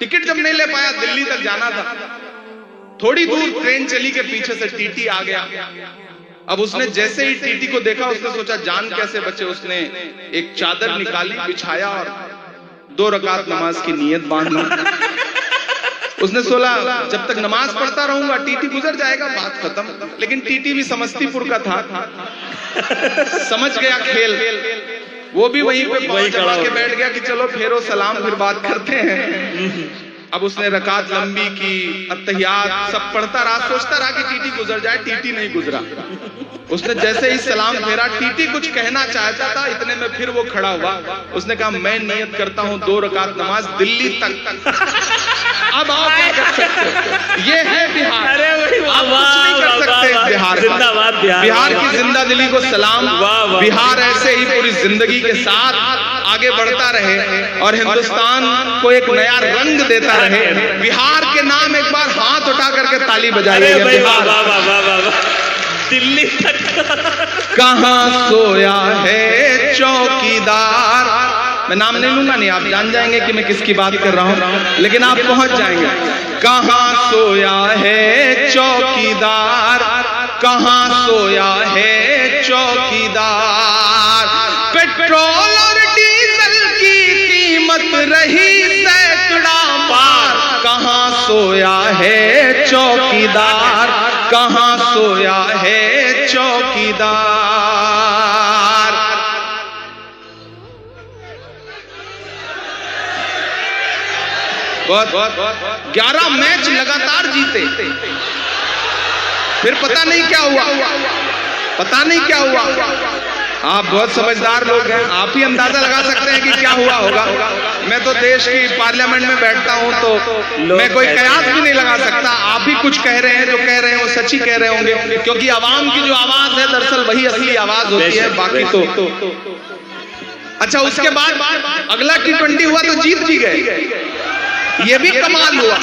Ticket जब नहीं ले पाया, दिल्ली तक जाना था, थोड़ी दूर ट्रेन चली के पीछे से टीटी आ गया। अब उसने जैसे ही टीटी को देखा, उसने सोचा जान कैसे बचे। उसने एक चादर निकाली, बिछाया और 2 रकात नमाज की नीयत बांध ली। उसने सोचा जब तक नमाज पढ़ता रहूंगा टीटी गुजर जाएगा, बात खत्म। लेकिन टीटी भी समस्तीपुर का था, समझ गया खेल, वो भी वहीं पे पांव दबा के बैठ गया कि चलो फेरो सलाम, फिर बात करते हैं। अब उसने रकात लंबी की, अत्तहियात सब पढ़ता रहा, सोचता रहा कि टीटी गुजर जाए, टीटी नहीं गुजरा। उसने जैसे ही सलाम फेरा, टीटी कुछ कहना चाहता था, इतने में फिर वो खड़ा हुआ। उसने कहा मैं नियत करता हूं 2 रकात नमाज दिल्ली तक। अब आप क्या कर सकते हो? ये है बिहार, आप कुछ नहीं कर सकते। बिहार, बिहार की जिंदा दिली को सलाम। बिहार ऐसे ही पूरी जिंदगी के साथ आगे बढ़ता रहे और हिंदुस्तान को एक नया रंग देता रहे। बिहार के नाम एक बार हाथ उठा करके ताली बजाइए। बिहार दिल्ली तक कहाँ सोया है चौकीदार। मैं नाम नहीं लूंगा, नहीं आप जान जाएंगे कि मैं किसकी बात कर रहा हूं, लेकिन आप पहुंच जाएंगे। कहाँ सोया है चौकीदार, कहाँ सोया है चौकीदार। पेट्रोल और डीजल की कीमत रही सैकड़ा पार। कहाँ सोया है चौकीदार, कहाँ सोया है चौकीदार। 11 मैच लगातार जीते, फिर पता नहीं क्या हुआ, पता नहीं क्या हुआ। आप बहुत समझदार लोग हैं, आप ही अंदाजा लगा सकते हैं कि क्या हुआ होगा। मैं तो देश की पार्लियामेंट में बैठता हूं, तो मैं कोई कयास भी नहीं लगा सकता। आप ही कुछ कह रहे हैं, जो कह रहे हैं वो सच ही कह रहे होंगे, क्योंकि आवाम की जो आवाज है दरअसल वही असली आवाज होती है, बाकी तो। अच्छा, उसके बाद अगला T20 हुआ तो जीत भी गए, ये भी कमाल हुआ।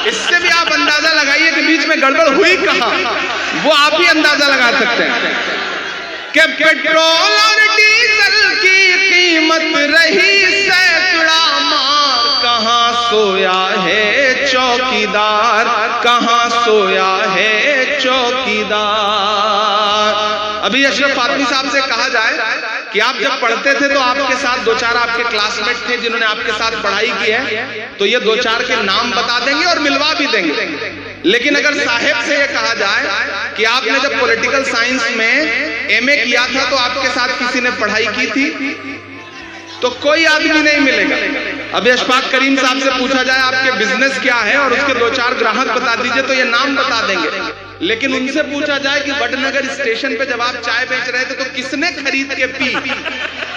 इससे भी आप अंदाजा लगाइए कि बीच में गड़बड़ हुई कहां, वो आप ही अंदाजा लगा सकते हैं कि पेट्रोल और डीजल की कीमत रही सैकड़ा मार। कहां सोया है चौकीदार, कहां सोया है चौकीदार। अभी अशरफ फातमी साहब से कहा जाए कि आप जब पढ़ते थे तो आपके साथ 2-4 आपके क्लासमेट थे जिन्होंने आपके साथ पढ़ाई की है, तो ये 2-4 के नाम बता देंगे और मिलवा भी देंगे। लेकिन अगर साहेब से ये कहा जाए कि आपने जब पॉलिटिकल साइंस में MA किया था तो आपके साथ किसी ने पढ़ाई की थी, तो कोई आदमी नहीं मिलेगा। अभी अशफाक करीम साहब से पूछा जाए आपके बिजनेस क्या है और उसके 2-4 ग्राहक बता दीजिए, तो ये नाम बता देंगे। लेकिन उनसे पूछा जाए कि वडनगर स्टेशन पे जब आप चाय बेच रहे थे तो किसने खरीद के पी,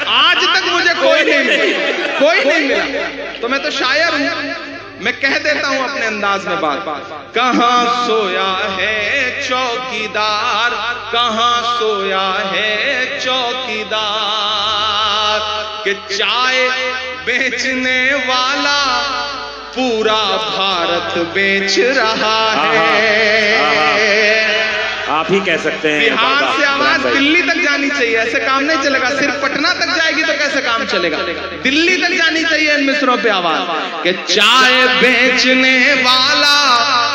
आज तक मुझे कोई नहीं मिला, कोई नहीं मिला। तो मैं तो शायर हूं, मैं कह देता हूं अपने अंदाज में बात। कहां सोया है चौकीदार, कहां सोया है चौकीदार। कि चाय बेचने वाला पूरा भारत बेच रहा है। आप ही कह सकते हैं। बिहार से आवाज दिल्ली तक जानी चाहिए, ऐसे काम नहीं चलेगा। सिर्फ पटना तक जाएगी तो कैसे काम चलेगा, दिल्ली तक जानी चाहिए इन मिसरों पे आवाज कि चाय बेचने वाला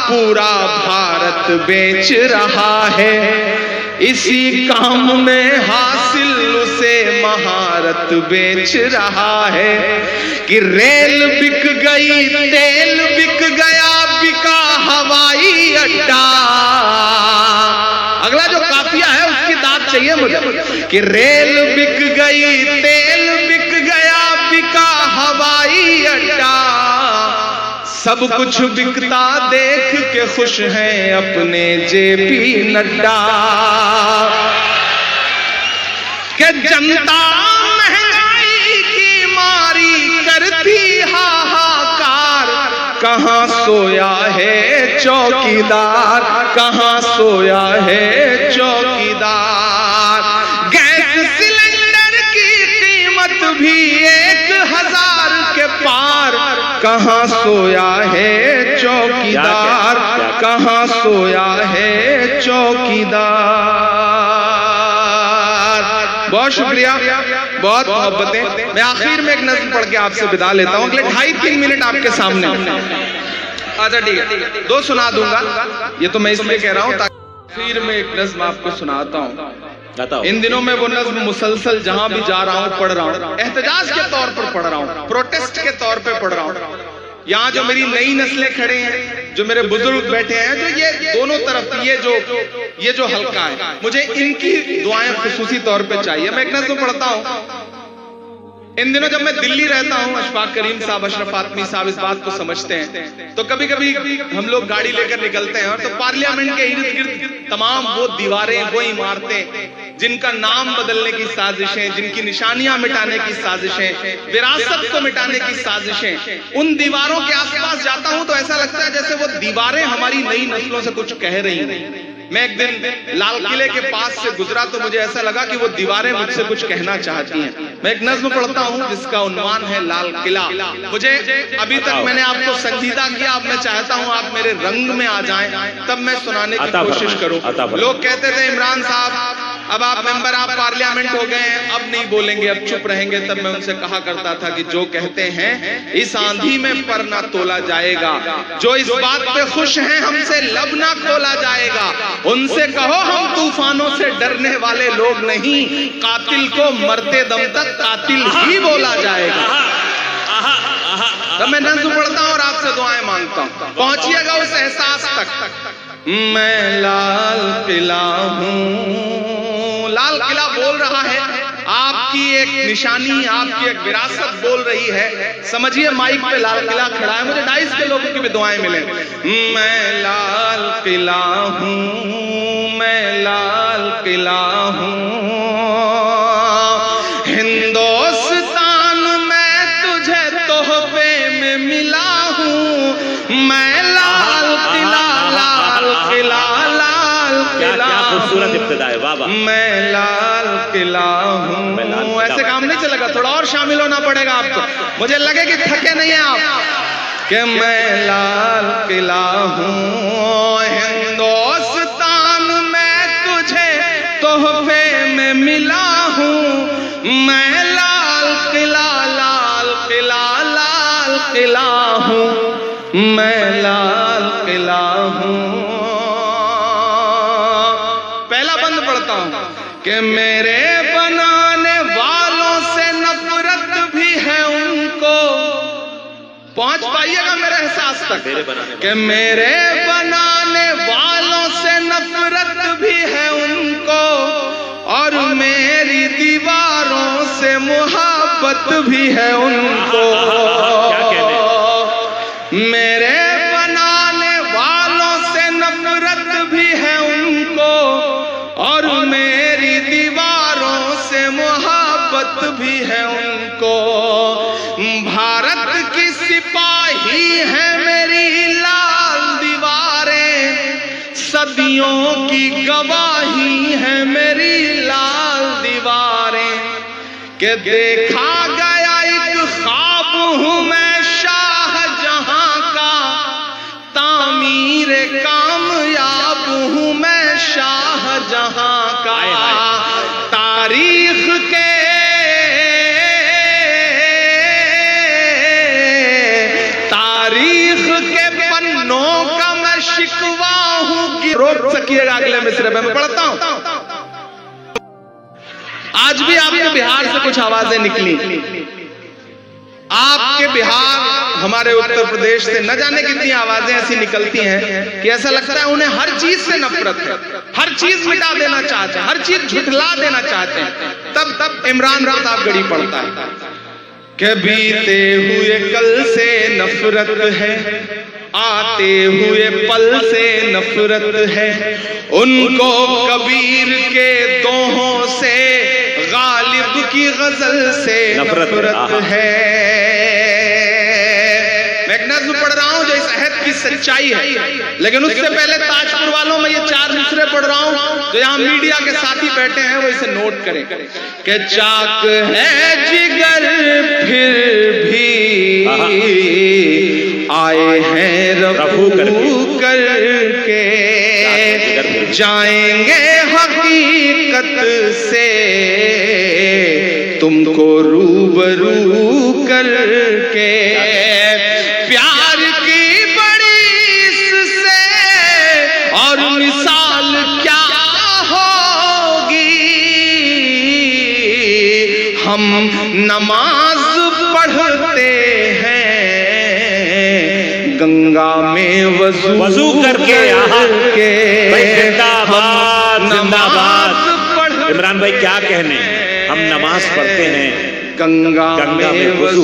पूरा भारत बेच रहा है। इसी काम में हासिल उसे महारत बेच रहा है। कि रेल बिक गई, तेल बिक गया, बिका हवाई अड्डा। अगला जो काफिया है उसकी दाद चाहिए मुझे। कि रेल बिक गई, तेल बिक गया, बिका हवाई अड्डा। सब कुछ बिकता देख के खुश हैं अपने JP नड्डा। कि जनता महंगाई की मारी करती हाहाकार। कहां सोया है चौकीदार, कहां सोया है चौकीदार। गैस सिलेंडर की कीमत भी 1000 के पार। कहां सोया है चौकीदार, कहां सोया है चौकीदार। बहुत शुक्रिया, बहुत मोहब्बतें। मैं आखिर में एक नज़्म पढ़ के आपसे विदा लेता हूँ। अगले 2.5-3 मिनट आपके सामने। अच्छा ठीक है, 2 सुना दूंगा। ये तो मैं इसलिए कह रहा हूँ ताकि आखिर में एक नज़्म आपको सुनाता हूँ। इन दिनों में वो नज़्म मुसलसल जहां भी जा रहा हूँ पढ़ रहा हूँ, एहतजाज के तौर पर पढ़ रहा हूँ, प्रोटेस्ट के तौर पे पढ़ रहा हूँ। यहाँ जो मेरी नई नस्लें खड़े हैं, जो मेरे बुजुर्ग बैठे हैं, जो ये दोनों तरफ ये जो हल्का है, मुझे इनकी दुआएं खुसूसी तौर पे चाहिए। मैं एक नज़्म पढ़ता हूँ। इन दिनों जब मैं दिल्ली रहता हूँ, अशफाक करीम साहब, अशरफ आदमी साहब इस बात को समझते हैं, तो कभी कभी हम लोग गाड़ी लेकर निकलते हैं और तो पार्लियामेंट के इर्द गिर्द तमाम वो दीवारें, वो इमारतें जिनका नाम बदलने की साजिशें, जिनकी निशानियां मिटाने की साजिशें, विरासत को मिटाने की साजिशें, उन दीवारों के आसपास जाता हूं तो ऐसा लगता है जैसे वो दीवारें हमारी नई नस्लों से कुछ कह रही हैं। मैं एक दिन लाल किले के पास से गुजरा तो मुझे ऐसा लगा कि वो दीवारें मुझसे कुछ कहना चाहती हैं। मैं एक नज़्म पढ़ता हूं जिसका उन्वान है लाल किला। मुझे अभी तक मैंने आपको संजीदा किया, अब मैं चाहता हूं आप मेरे रंग में आ जाएं, तब मैं सुनाने की कोशिश करूं। लोग कहते थे इमरान साहब अब आप मेंबर आप पार्लियामेंट हो गए हैं, अब नहीं बोलेंगे, अब चुप रहेंगे। तब मैं उनसे कहा करता था कि जो कहते हैं इस आंधी में पर ना तोला जाएगा, जो इस बात पे खुश हैं हमसे लब ना खोला जाएगा, उनसे कहो हम तूफानों से डरने वाले लोग नहीं, कातिल को मरते दम तक कातिल ही बोला जाएगा। तब मैं नज़्म पढ़ता हूं और आपसे दुआएं मांगता हूं, पहुंचिएगा उस एहसास तक। मैं लाल किला हूं, लाल किला बोल रहा है, आपकी एक निशानी, आपकी एक विरासत बोल रही है। समझिए माइक पे लाल किला खड़ा है। मुझे 2.5 के लोगों की भी दुआएं मिले। मैं लाल किला हूं, मैं लाल किला हूं, हिंदुस्तान में तुझे तोहफे में मिला हूं, मैं लाल किला, लाल किला, लाल किला, खूबसूरत इब्तिदा है, वाह वाह। मैं लाल किला हूँ। ऐसे काम नहीं चलेगा, थोड़ा और शामिल होना पड़ेगा आपको। मुझे लगे कि थके नहीं हैं आप। कि मैं लाल किला हूँ, हिंदुस्तान में तुझे तोहफे में मिला हूँ, मैं लाल किला, लाल किला, लाल किला हूँ, मैं लाल किला हूँ। कि मेरे बनाने वालों से नफरत भी है उनको, पहुंच पाइएगा मेरे एहसास तक। कि मेरे बनाने वालों से नफरत भी है उनको, और मेरी दीवारों से मोहब्बत भी है उनको। मेरे बनाने वालों से नफरत भी है उनको, और मेरी दीवारों से मोहब्बत भी है उनको। भारत की सिपाही है मेरी लाल दीवारें, सदियों की गवाही है मेरी लाल दीवारें। कि देखा गया एक ख्वाब हूँ मैं शाहजहां का, तामीर कामयाब हूँ मैं शाहजहां का। तारीख के पन्नों का मैं शिकवा हूँ कि रोक सकिएगा अगले मिसरे में मैं पढ़ता हूँ। आज भी आपके बिहार से कुछ आवाजें निकली। आपके बिहार, हमारे उत्तर प्रदेश से न जाने कितनी आवाजें ऐसी निकलती हैं कि ऐसा लगता है उन्हें हर चीज से नफरत है, हर चीज मिटा देना चाहते हैं, हर चीज झुठला देना चाहते हैं। तब इमरान प्रतापगढ़ी पढ़ता है कि बीते हुए कल से नफरत है, आते हुए पल से नफरत है, उनको कबीर के दोहों से, गालिब की गजल से नफरत है। मैं एक नज़्म पढ़ रहा हूं जो इस अहद की सच्चाई है, लेकिन उससे पहले ताजपुर वालों में ये 4 मिसरे पढ़ रहा हूं जो यहाँ मीडिया के साथी बैठे हैं वो इसे नोट करें। कि चाक है जिगर फिर भी आए हैं रफू करके, जाएंगे हकीकत से तुमको रूबरू करके प्यार की बड़ी इससे और मिसाल क्या होगी। हम नमाज पढ़ते हैं गंगा में वजू करके जिंदाबाद जिंदाबाद। इमरान भाई क्या कहने, हम नमाज पढ़ते हैं गंगा में वजू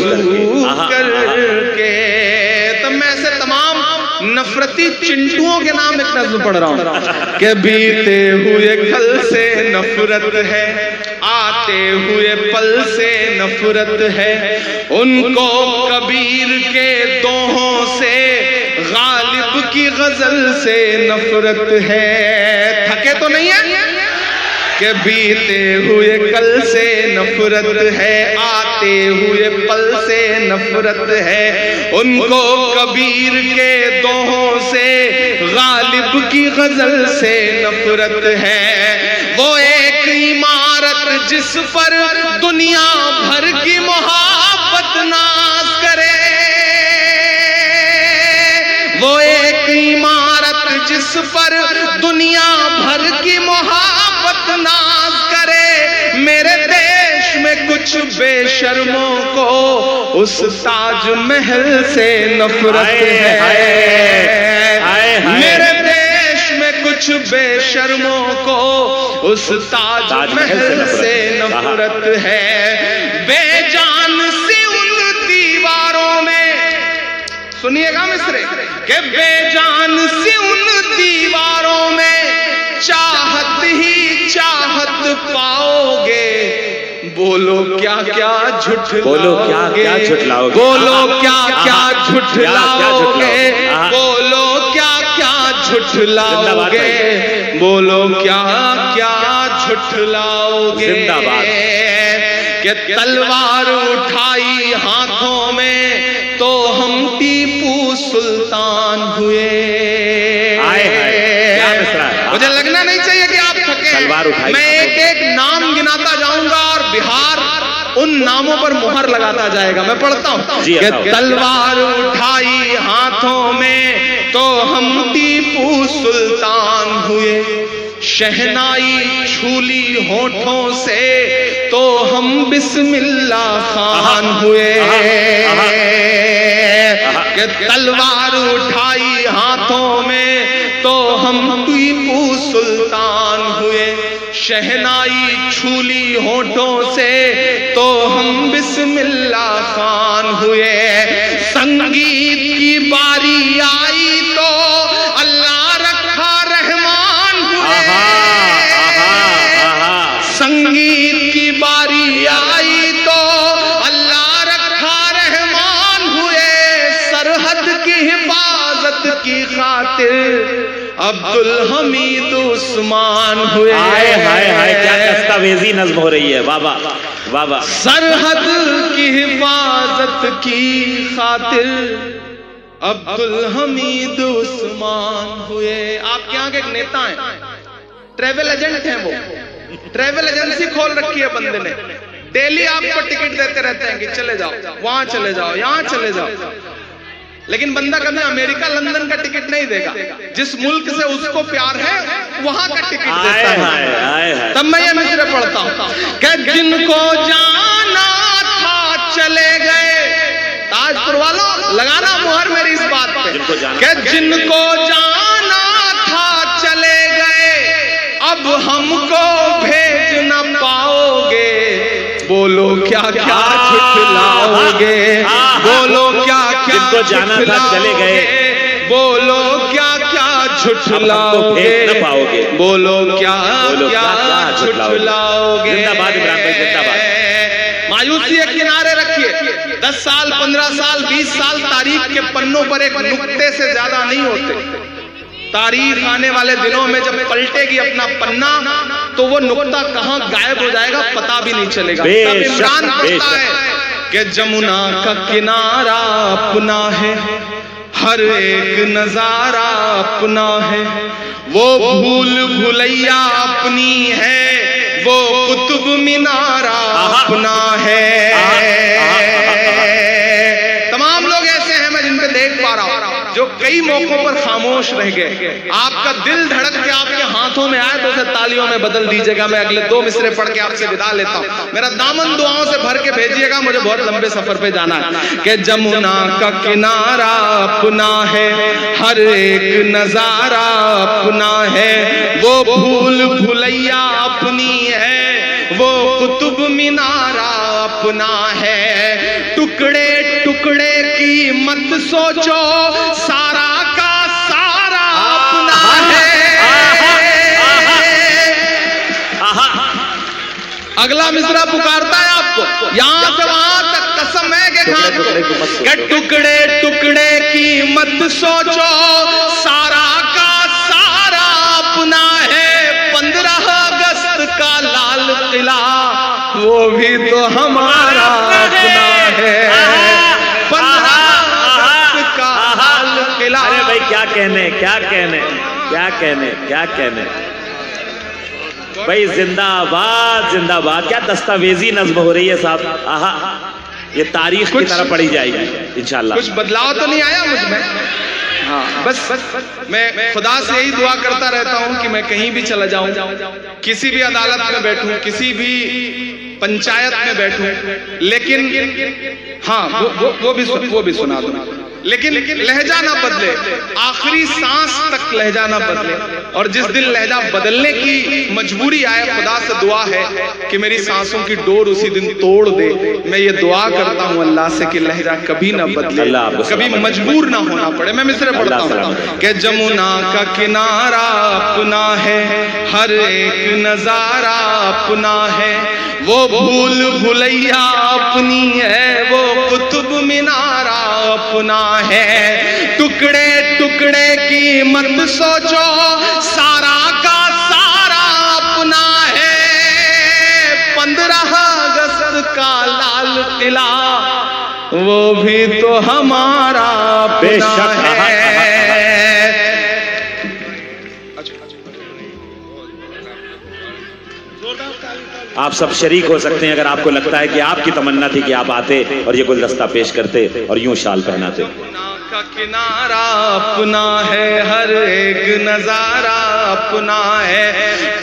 करके। तो मैं ऐसे तमाम नफरती चिंटुओं के नाम एक नज़्म पढ़ रहा हूँ कि बीते हुए कल से नफरत है, आते हुए पल से नफरत है, उनको कबीर के दोहों से गालिब की गजल से नफरत है। थके तो नहीं है कि बीते हुए कल से नफरत है, आते हुए पल से नफरत है, उनको कबीर के दोहों से गालिब की गजल से नफरत है। वो एक इमारत जिस पर दुनिया भर की मोहब्बत नाज करे, वो एक इमारत जिस पर दुनिया भर की मोहब्बत नाज करे। मेरे देश में कुछ बेशर्मों को उस ताजमहल से नफरत है। मेरे देश में कुछ बेशर्मों को उस ताजमहल से नफरत है। बेजान सी उन दीवारों में, सुनिएगा मिस्रे, के बेजान सी उन दीवारों में चाहत ही चाहत पाओगे। बोलो क्या क्या झुठलाओगे, बोलो क्या क्या झुठलाओगे, बोलो क्या क्या झुठलाओगे, बोलो क्या क्या झुठलाओगे, बोलो क्या क्या झुठलाओगे। कि तलवार उठाई हाथों में तो हम टीपू सुल्तान हुए। मुझे लगना नहीं चाहिए कि आप थके। मैं एक एक नाम गिनाता जाऊंगा और बिहार उन नामों पर मुहर लगाता जाएगा। मैं पढ़ता हूं कि तलवार उठाई हाथों में तो हम टीपू सुल्तान हुए, शहनाई छूली होठों से तो हम बिस्मिल्लाह खान हुए। कि तलवार उठाई हाथों में तो हम टीपू सुल्तान हुए, शहनाई छूली होठों से तो हम बिस्मिल्लाह खान हुए। संगीत की बारी आई तो अल्लाह रखा रहमान हुए, संगीत की बारी आई तो अल्लाह रखा रहमान हुए। सरहद की हिफाजत की खातिर अब्दुल हमीद उस्मान हुए। हाय हाय हाय, क्या दस्तावेजी नज़्म हो रही है। वाह वाह वाह। सरहद की हिफाजत की खातिर अब्दुल हमीद उस्मान हुए। आपके यहाँ के एक नेता हैं, ट्रेवल एजेंट हैं, वो ट्रेवल एजेंसी खोल रखी है बंदे ने। डेली आपको टिकट देते रहते हैं कि चले जाओ, वहां चले जाओ, यहां चले जाओ, लेकिन बंदा कभी अमेरिका लंदन का टिकट नहीं देगा। जिस मुल्क से उसको प्यार है वहां का टिकट देता है। तब मैं ये मिसरे पढ़ता हूं कि जिनको जाना था चले गए। ताजपुर वालों लगाना मुहर मेरी इस बात पे कि जिनको जाना था चले गए, अब हमको भेज न पाओगे। बोलो क्या क्या झुठलाओगे, बोलो क्या क्या जाना था चले गए, बोलो क्या क्या झुठलाओगे, पाओगे, बोलो क्या क्या झुठलाओगे। जिंदाबाद इमरान भाई, जिंदाबाद। मायूसी के किनारे रखिए। 10 साल 15 साल 20 साल तारीख के पन्नों पर एक नुक्ते से ज्यादा नहीं होते। तारीख आने वाले दिनों में जब पलटेगी अपना पन्ना तो वो नुक्ता कहां गायब हो जाएगा पता भी नहीं चलेगा। तब इमरान पढ़ता है कि जमुना का किनारा अपना है, हर एक नजारा अपना है, वो भूल भुलैया अपनी है, वो कुतुब मीनारा अपना है। तमाम लोग ऐसे हैं मैं जिन पे देख पा रहा हूं जो कई मौकों पर खामोश रह गए। आपका दिल धड़क के आपके हाथों में आए तो उसे तालियों में बदल दीजिएगा। मैं अगले 2 मिसरे पढ़ के आपसे विदा लेता हूं। मेरा दामन दुआओं से भर के भेजिएगा, मुझे बहुत लंबे सफर पे जाना है। कि जमुना का किनारा अपना है, हर एक नजारा अपना है, वो भूल भुलैया अपनी है, वो कुतुब मीनारा अपना है। टुकड़े टुकड़े की मत सोचो, सारा का सारा अपना है। अगला मिसरा पुकारता है आपको, यहां से वहां तक कसम है कि टुकड़े टुकड़े की मत सोचो, सारा का सारा अपना है। 15 अगस्त का लाल किला वो भी तो हमारा अपना है। 15 अगस्त का लाल किला। अरे भाई क्या कहने, क्या कहने, क्या कहने, क्या कहने भाई। जिंदाबाद जिंदाबाद। क्या दस्तावेजी नज्म हो रही है साहब। आहा, ये तारीख की तरह पढ़ी जाएगी इंशाल्लाह। कुछ बदलाव तो नहीं आया मुझ में? हाँ, बस मैं खुदा से यही दुआ करता रहता हूं कि मैं कहीं भी चला जाऊं, किसी भी अदालत में बैठूं, किसी भी पंचायत में बैठूं, लेकिन हाँ वो भी सुना दूं, लेकिन लहजा ना बदले, आखिरी सांस तक लहजा ना बदले। और जिस दिन लहजा बदलने की मजबूरी आए, खुदा से दुआ है कि मेरी सांसों की डोर उसी दिन तोड़ दे। मैं ये दुआ करता हूँ अल्लाह से कि लहजा कभी ना बदले, कभी मजबूर ना होना पड़े। मैं मिसरे पढ़ता हूँ कि जमुना का किनारा अपना है, हर एक नजारा अपना है, वो भूल भुलैया अपनी है, वो कुतुब मीनारा अपना है। टुकड़े टुकड़े की मत सोचो, सारा का सारा अपना है। 15 अगस्त का लाल किला वो भी तो हमारा अपना है। आप सब शरीक हो सकते हैं अगर आपको लगता है कि आपकी तमन्ना थी कि आप आते और ये गुलदस्ता पेश करते और यूं शाल पहनाते। का किनारा अपना है, हर एक नजारा अपना है।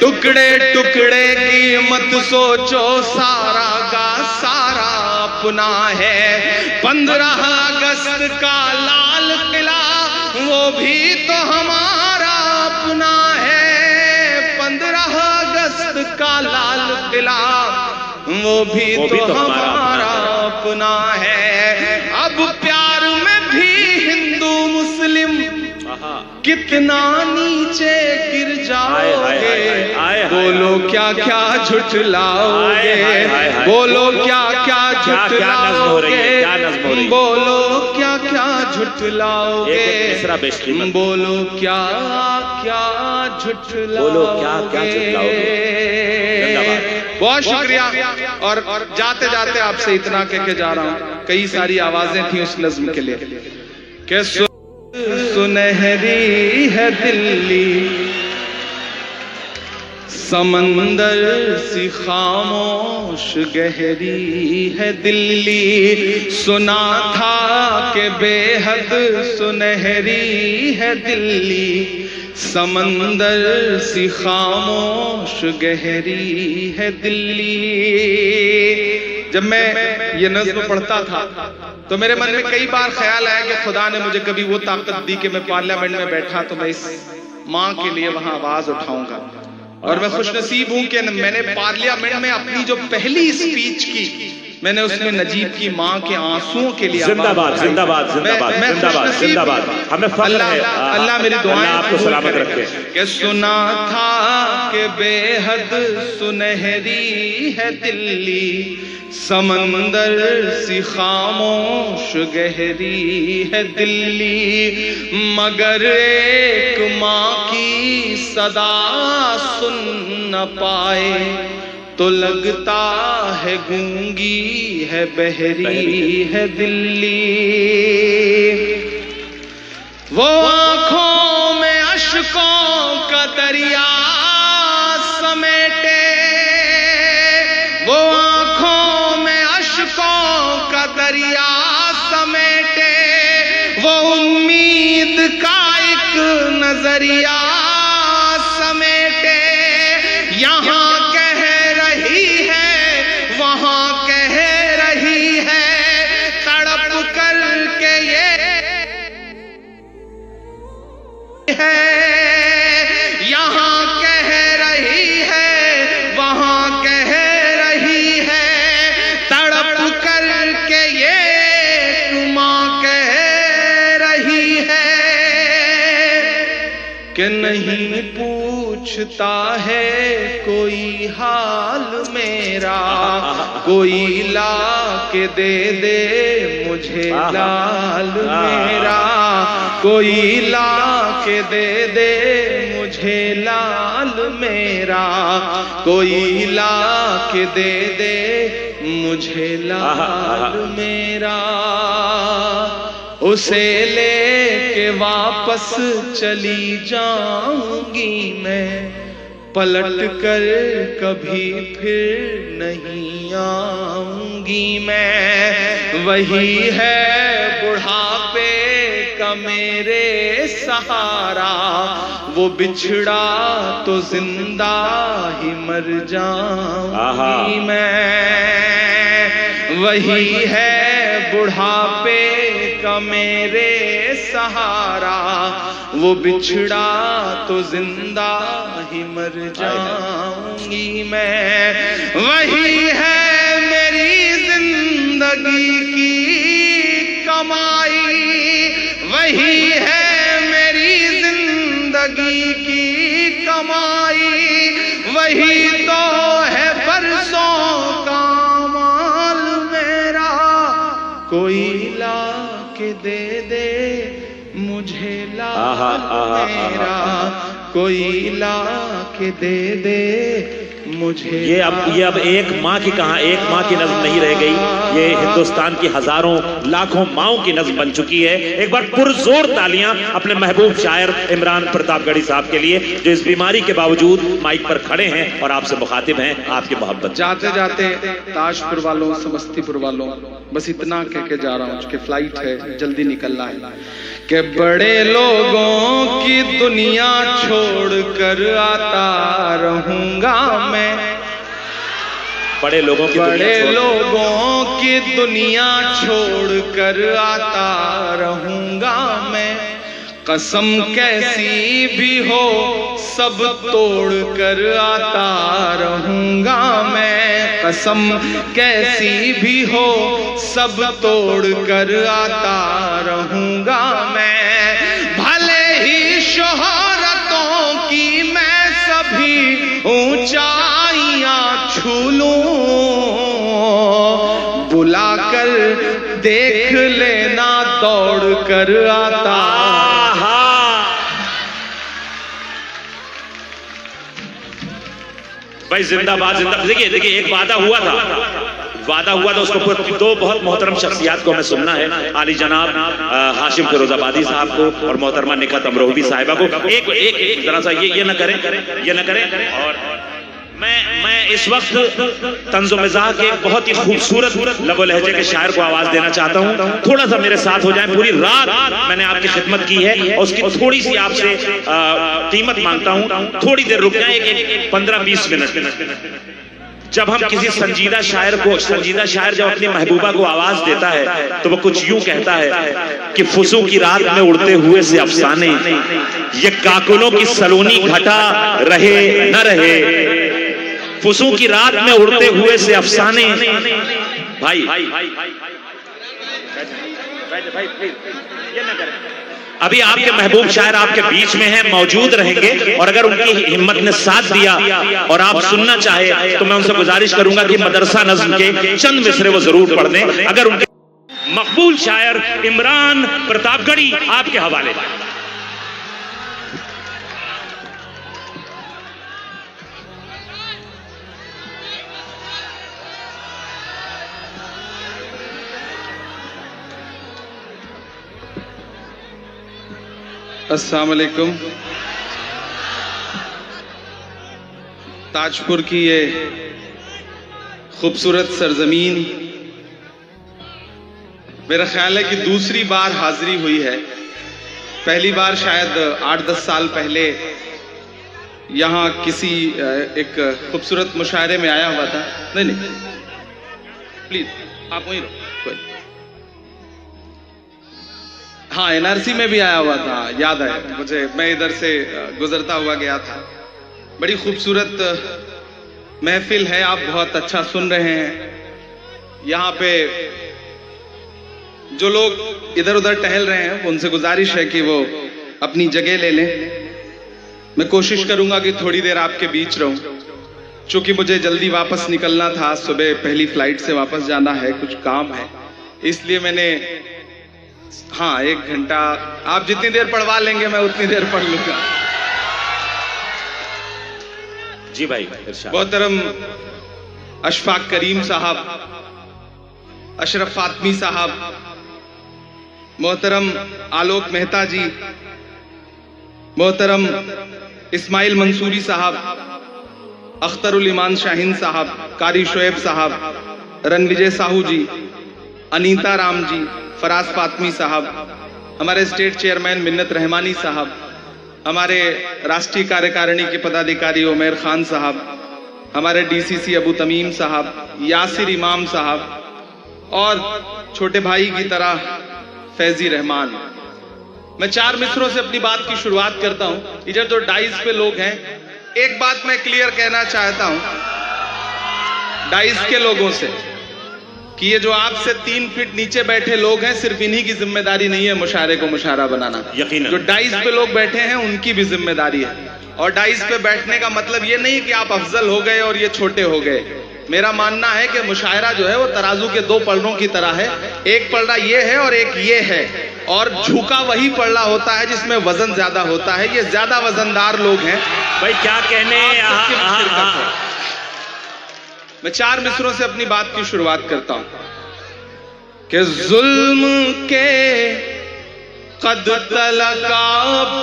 टुकड़े टुकड़े की मत सोचो, सारा का सारा अपना है। 15 अगस्त का लाल किला वो भी तो हमारा अपना है। 15 अगस्त का लाल किला वो भी तो हमारा अपना है। अब प्यार में भी हिंदू मुस्लिम कितना नीचे गिर जाओगे। बोलो क्या क्या झुठलाओगे, बोलो क्या क्या झुठलाओगे, बोलो क्या क्या झुठलाओगे, बोलो क्या क्या झुठलाओगे। बहुत शुक्रिया। और जाते जाते आपसे इतना कह के जा रहा हूं, कई सारी आवाजें थी उस नज्म के लिए कि सुनहरी है दिल्ली, समंदर सी खामोश गहरी है दिल्ली। सुना था कि बेहद सुनहरी है दिल्ली, समंदर सी खामोश गहरी है दिल्ली। जब मैं ये नज़्म पढ़ता था तो मेरे मन में कई बार ख्याल आया कि खुदा ने मुझे कभी वो ताकत दी कि मैं पार्लियामेंट में बैठा तो मैं इस माँ के लिए वहां आवाज उठाऊंगा। और मैं खुशनसीब हूं कि मैंने पार्लियामेंट में अपनी जो पहली स्पीच की, मैंने उसमें नजीब की माँ के आंसुओं के लिए जिंदाबाद जिंदाबाद जिंदाबाद जिंदाबाद जिंदाबाद। हमें फख्र है। अल्लाह मेरी दुआएं आपको सलामत रखे। कि सुना था कि बेहद सुनहरी है दिल्ली, समंदर सी खामोश गहरी है दिल्ली। मगर एक माँ की सदा सुन न पाए तो लगता है गूंगी है बहरी है दिल्ली। वो आंखों में अश्कों का दरिया समेटे दरिया समेटे, वो उम्मीद का एक नजरिया समेटे। यहाँ कह रही है, वहाँ कह रही है, तड़प कर के ये है। यहाँ कह रही है, वहाँ कह रही है, तड़प कर के ये माँ कह रही है कि नहीं पूछता है कोई हाल मेरा, कोई ला के दे दे मुझे लाल मेरा, कोई ला के दे दे मुझे लाल मेरा, कोई ला के दे दे मुझे लाल मेरा। उसे लेके वापस चली जाऊंगी मैं, पलट कर कभी फिर नहीं आऊंगी मैं। वही है बुढ़ापे का मेरे सहारा, वो बिछड़ा तो जिंदा ही मर जाऊंगी मैं। वही है बुढ़ापे का मेरे सहारा, वो बिछड़ा तो जिंदा ही मर जाऊंगी मैं। वही है मेरी जिंदगी की कमाई, वही है मेरी जिंदगी की कमाई, वही तो है परसों का माल मेरा। कोई ला के दे दे मुझे लाल मेरा, कोई ला के दे दे मुझे। ये अब एक माँ की कहा, एक माँ की नज़्म नहीं रह गई, ये हिंदुस्तान की हजारों लाखों माओं की नज़्म बन चुकी है। एक बार पुरजोर तालियां अपने महबूब शायर इमरान प्रतापगढ़ी साहब के लिए, जो इस बीमारी के बावजूद माइक पर खड़े हैं और आपसे मुखातिब हैं आपकी मोहब्बत। जाते जाते ताजपुर वालों, समस्तीपुर वालों, बस इतना कह के जा रहा हूँ कि फ्लाइट है, जल्दी निकलना है, कि बड़े लोगों की दुनिया छोड़कर आता रहूंगा मैं। बड़े लोगों की दुनिया छोड़कर आता रहूंगा मैं। कसम कैसी भी हो सब तोड़ कर आता रहूंगा मैं। कसम कैसी भी हो सब तोड़ कर आता रहूंगा मैं। भले ही शोहरतों की मैं सभी ऊंचाइयां छू लूं, बुलाकर देख लेना दौड़ कर आता। भाई जिंदाबाद जिंदाबाद। देखिए एक वादा हुआ था उसको दो बहुत मोहतरम शख्सियात को हमें सुनना है, आली जनाब हाशिम फिरोजाबादी साहब को और मोहतरमा निकत अमरोही साहिबा को। एक जरा सा ये न करें और मैं इस वक्त तंज़ो मिज़ाह के एक बहुत ही खूबसूरत लबो लहजे के शायर को आवाज देना चाहता हूँ। थोड़ा सा मेरे साथ हो जाए। पूरी रात मैंने आपकी खिदमत की है और उसकी थोड़ी सी आपसे कीमत मांगता हूँ। थोड़ी देर रुक जाए, 15-20 मिनट। जब हम किसी संजीदा शायर जब अपनी महबूबा को आवाज देता है तो वो कुछ यूं कहता है कि फुसू की रात में उड़ते हुए से अफसाने, ये काकुलों की सलोनी घटा रहे न रहे। फुसू की रात में उड़ते हुए से अफसाने। भाई अभी आपके महबूब शायर आपके बीच में हैं, मौजूद रहेंगे और अगर उनकी हिम्मत ने साथ दिया और आप सुनना चाहे तो मैं उनसे गुजारिश करूंगा कि मदरसा नज़्म के चंद मिसरे वो जरूर पढ़ दें। अगर उनके मकबूल शायर इमरान प्रतापगढ़ी आपके हवाले। अस्सलाम वालेकुम। ताजपुर की ये खूबसूरत सरजमीन मेरा ख्याल है कि दूसरी बार हाजिरी हुई है। पहली बार शायद 8-10 साल पहले यहाँ किसी एक खूबसूरत मुशायरे में आया हुआ था। नहीं प्लीज आप वहीं रहो, कोई। हाँ, एनआरसी में भी आया हुआ था, याद है मुझे। मैं इधर से गुजरता हुआ गया था। बड़ी खूबसूरत महफिल है, आप बहुत अच्छा सुन रहे हैं। यहाँ पे जो लोग इधर उधर टहल रहे हैं उनसे गुजारिश है कि वो अपनी जगह ले लें। मैं कोशिश करूंगा कि थोड़ी देर आपके बीच रहूं, चूंकि मुझे जल्दी वापस निकलना था। सुबह पहली फ्लाइट से वापस जाना है, कुछ काम है, इसलिए मैंने 1 घंटा, आप जितनी देर पढ़वा लेंगे मैं उतनी देर पढ़ लूंगा। जी भाई, मोहतरम अशफाक करीम साहब, अशरफ फातमी साहब, मोहतरम आलोक मेहता जी, मोहतरम इस्माइल मंसूरी साहब, अख्तरुल ईमान शाहीन साहब, कारी शोएब साहब, रणविजय साहू जी, अनीता राम जी, फराज फातमी साहब, हमारे स्टेट चेयरमैन मिन्नत रहमानी साहब, हमारे राष्ट्रीय कार्यकारिणी के पदाधिकारी उमेर खान साहब, हमारे डीसीसी अबू तमीम साहब, यासिर इमाम साहब और छोटे भाई की तरह फैजी रहमान। मैं 4 मिसरों से अपनी बात की शुरुआत करता हूं। इधर जो डाइस पे लोग हैं, एक बात मैं क्लियर कहना चाहता हूं डाइस के लोगों से कि ये जो आपसे 3 फीट नीचे बैठे लोग हैं, सिर्फ इन्हीं की जिम्मेदारी नहीं है मुशायरे को मुशायरा बनाना। यकीनन जो डाइस पे लोग बैठे हैं उनकी भी जिम्मेदारी है। और डाइस पे बैठने का मतलब ये नहीं कि आप अफजल हो गए और ये छोटे हो गए। मेरा मानना है कि मुशायरा जो है वो तराजू के 2 पलड़ों की तरह है। एक पलड़ा ये है और एक ये है, और झुका वही पलड़ा होता है जिसमें वजन ज्यादा होता है। ये ज्यादा वजनदार लोग हैं। भाई क्या कहने। मैं 4 मिसरों से अपनी बात की शुरुआत करता हूं कि जुल्म के कद तलका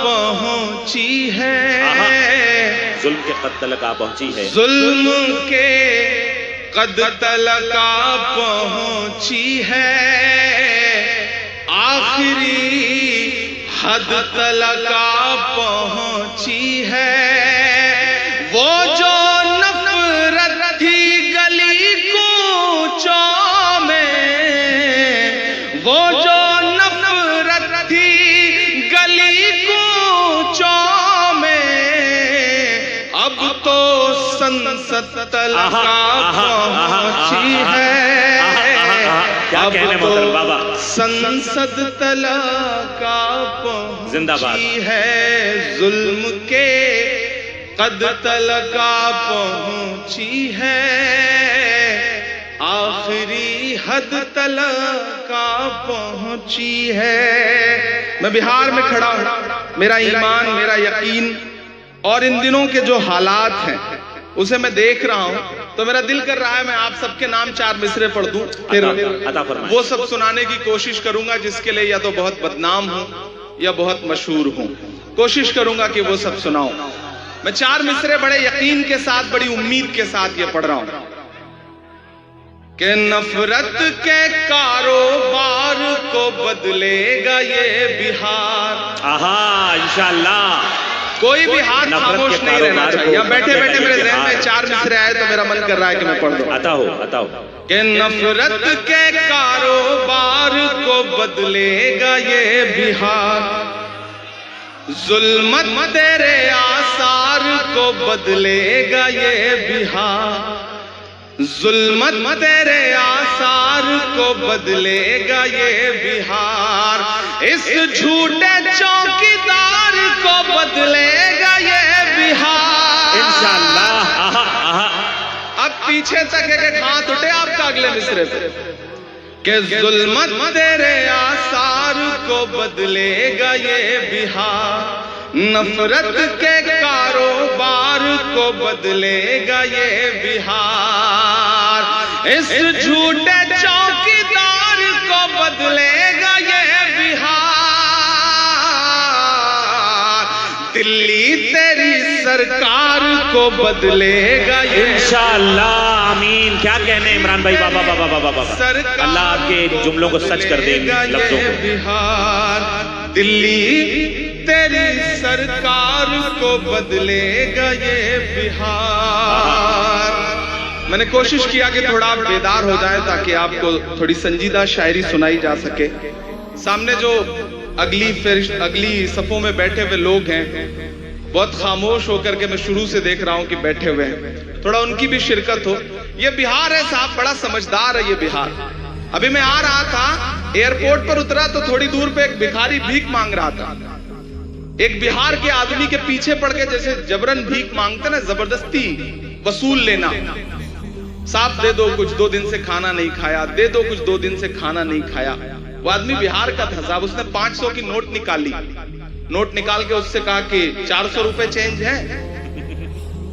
पहुंची है, जुल्म के कद तलका पहुंची है, जुल्म के कद तलका पहुंची है, आखिरी हद तलका पहुंची है। वो जो नफरत थी गली कूचों में, वो जो नफरत थी गली कूचों में, अब तो संसद तलका पहुंची है। क्या कहने मोहतरम बाबा, संसद तलका पहुंची है। जुल्म के कद तलका पहुंची है, आखिरी हद तलका पहुंची है। मैं बिहार में खड़ा हूं, मेरा ईमान, मेरा यकीन और इन दिनों के जो हालात हैं उसे मैं देख रहा हूं, तो मेरा दिल कर रहा है मैं आप सबके नाम 4 मिसरे पढ़ दूं, फिर वो सब सुनाने की कोशिश करूंगा जिसके लिए या तो बहुत बदनाम हूं या बहुत मशहूर हूं। कोशिश करूंगा कि वो सब सुनाऊं। मैं 4 मिसरे बड़े यकीन के साथ, बड़ी उम्मीद के साथ ये पढ़ रहा हूं कि नफरत के कारोबार को बदलेगा ये बिहार। इंशाअल्लाह। कोई भी हाथ खामोश नहीं रहना चाहिए। बैठे बैठे मेरे ज़हन में 4 मिसरे आए तो मेरा मन कर रहा है कि मैं पढ़ दूं। आता हो कि नफरत के कारोबार को बदलेगा ये बिहार, जुल्मत तेरे आसार को बदलेगा ये बिहार, जुल्मत तेरे आसार को बदलेगा ये बिहार। इस झूठे चौकीदार को बदलेगा ये बिहार इंशाअल्लाह। अब पीछे तक एक हाथ उठे आपका अगले मिसरे पे कि जुल्मत तेरे आसार को बदलेगा ये बिहार, नफरत के कारोबार को बदलेगा ये बिहार। इस झूठे चौकीदार को बदलेगा ये बिहार। दिल्ली तेरी सरकार को बदलेगा ये इंशाअल्लाह। आमीन। क्या कहने इमरान भाई, बाबा बाबा बाबा बाबा, अल्लाह आपके जुमलों को सच कर दे, लफ्जों को। बिहार दिल्ली तेरी सरकार को बदलेगा ये बिहार। मैंने कोशिश किया कि थोड़ा आप बेदार हो जाए ताकि आपको थोड़ी संजीदा शायरी सुनाई जा सके। सामने जो अगली सफों में बैठे हुए लोग हैं, बहुत खामोश होकर के मैं शुरू से देख रहा हूं कि बैठे हुए हैं, थोड़ा उनकी भी शिरकत हो। ये बिहार है साहब, बड़ा समझदार है ये बिहार। अभी मैं आ रहा था, एयरपोर्ट पर उतरा तो थोड़ी दूर पे एक भिखारी भीख मांग रहा था। एक बिहार के आदमी के पीछे पड़ के जैसे जबरन भीख मांगते ना, जबरदस्ती वसूल लेना। साहब दे दो कुछ, 2 दिन से खाना नहीं खाया, दे दो कुछ, 2 दिन से खाना नहीं खाया। वो आदमी बिहार का था साहब, उसने 500 की नोट निकाली। नोट निकाल के उससे कहा कि 400 रुपए चेंज है।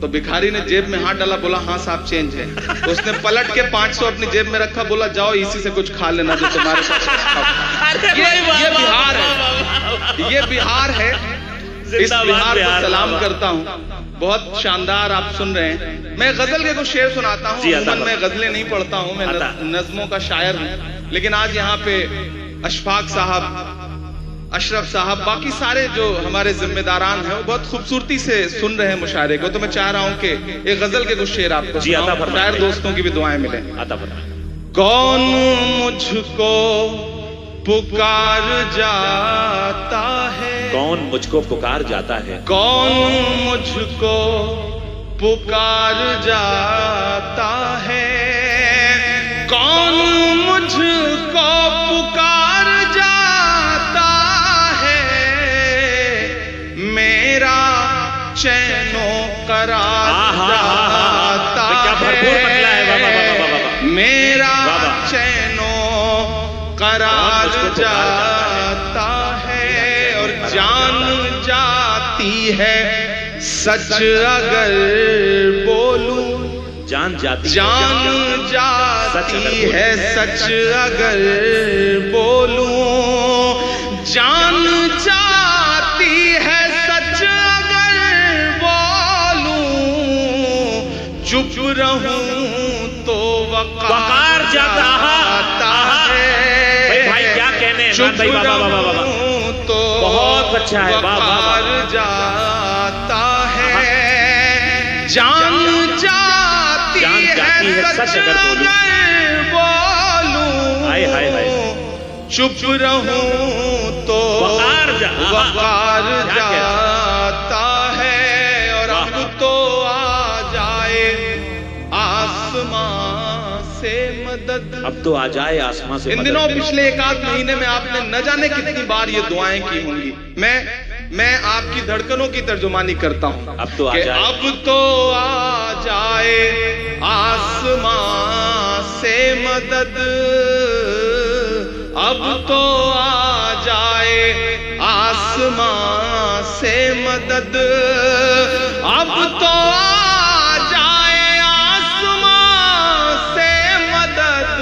तो भिखारी ने जेब में हाथ डाला, बोला हाँ साहब चेंज है। तो उसने पलट के 500 अपनी जेब में रखा, बोला जाओ इसी से कुछ खा लेना जो तुम्हारे पास। ये बिहार है, ये बिहार है। इस बिहार को सलाम करता हूँ। बहुत शानदार आप सुन रहे हैं। मैं गजल के कुछ शेर सुनाता हूँ। मैं गजलें नहीं पढ़ता हूँ, मैं नज्मों का शायर हूँ। लेकिन आज यहाँ पे अशफाक साहब, अशरफ साहब, बाकी सारे जो हमारे जिम्मेदारान हैं वो बहुत खूबसूरती से सुन रहे हैं मुशायरे को। तो मैं चाह रहा हूं कि एक गजल के कुछ शेर आपको सुनाऊं, शायर दोस्तों की भी दुआएं मिले। कौन मुझको पुकार जाता है, कौन मुझको पुकार जाता है, कौन मुझको पुकार जाता है, कौन मुझको पुकार जाता है, मेरा चैनो करार जाता है, मेरा चैनो करार जाता है। और जान जाती है सच अगर बोलूं, जान जाती है सच अगर बोलूं, जान जाती है सच अगर बोलूं, चुप रहूं तो वकार जाता है। भाई क्या कहने, चुप रहूं तो बहुत अच्छा है, वकार जाता है। जान जाती है सच अगर बोलूं, हाय हाय हाय, चुप रहूं तो वकार जाता है। और अब तो आ जाए आसमां से मदद, अब तो आ जाए आसमां से। इन दिनों पिछले 1-8 महीने में आपने न जाने कितनी बार ये दुआएं की होंगी। मैं आपकी धड़कनों की तर्जुमानी करता हूं। अब तो आ जाए, अब तो आ जाए आसमां से मदद, अब तो आ जाए आसमां से मदद, अब तो आ जाए आसमां से मदद,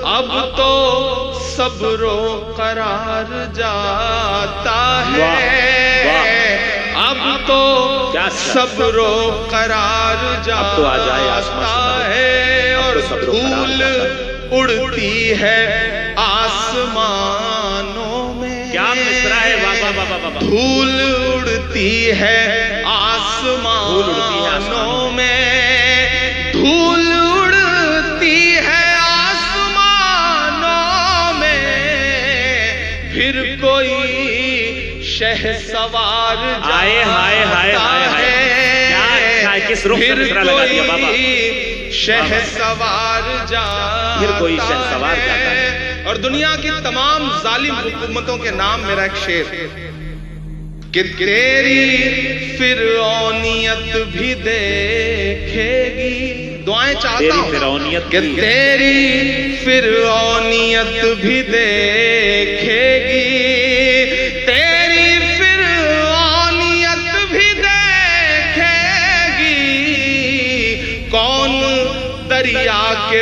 अब तो सब्रो करार जाता है। अब तो सब्रो करार जाता है। और धूल उड़ती है आसमानों में, क्या मिसरा है, वाह वाह वाह वाह, धूल उड़ती है आसमानों में, धूल उड़ती है आसमानों में, फिर कोई शहसवार आए हाय हाय हाय हाय, किस रुख से मिसरा लगा दिया बाबा। शहसवार जाता, फिर कोई शहसवार जाता है। और दुनिया की तमाम जालिम हुकूमतों के नाम मेरा एक शेर कि तेरी फिरौनियत भी देखेगी। दुआएं चाहता हूं कि तेरी फिरौनियत भी देखेगी, तेरी फिरौनियत भी देखेगी। कौन दरिया के